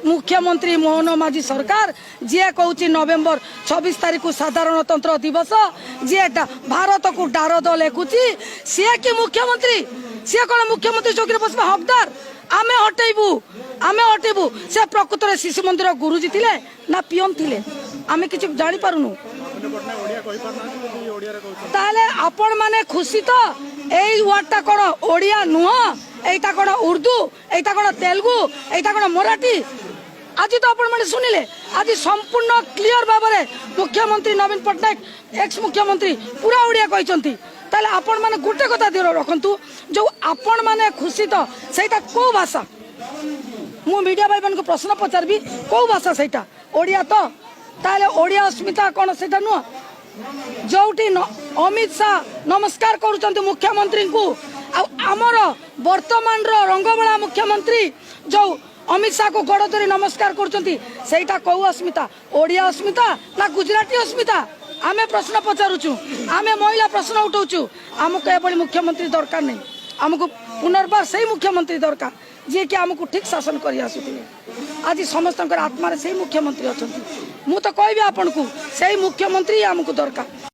मुख्यमंत्री मोहन माझी सरकार जी कहूँ नवेम्बर 26 तारीख को साधारणतंत्र दिवस जी भारत को डारद लेखुची सी कि मुख्यमंत्री सी कौन मुख्यमंत्री चौकी बसवा हकदार आमे हटेबू से प्रकृत में शिशु मंदिर गुरुजी थिले ना पियन थिले आमे किछि जानि पारुनु ताले आपण माने खुशी तो एई वर्डटा कोन ओडिया नुह एटा कोन उर्दू एटा कोन तेलुगु एटा कोन मराठी आज तो आपण माने सुनिले आज संपूर्ण क्लियर भाबरे मुख्यमंत्री नवीन पटनायक एक्स मुख्यमंत्री पूरा ओडिया कहिसंती ताले आपण माने गुटे कथा दिरो रखंतु जो आपण माने खुशी तो सेटा को भाषा मु मीडिया भाई मन को प्रश्न पचारबी को भाषा सेटा ओडिया तो ताले ओडिया अस्मिता कोन सेटा नुह जोटी अमित शाह नमस्कार करुचंती मुख्यमंत्री को आमर वर्तमान रंगबला मुख्यमंत्री जो अमित शाह को गोड़ धरी नमस्कार करुचंती सेटा कौ अस्मिता ओडिया अस्मिता ना गुजराती अस्मिता आमे प्रश्न पचारुचु आमे महिला प्रश्न उठाउचु आमको एभली मुख्यमंत्री दरकार नहीं आमको पुनर्बार से मुख्यमंत्री दरकार जी कि आमको ठीक शासन कर आसुथिले आज समस्त आत्मार से मुख्यमंत्री अच्छा मु तो कहबी आपन को से मुख्यमंत्री आमको दरकार।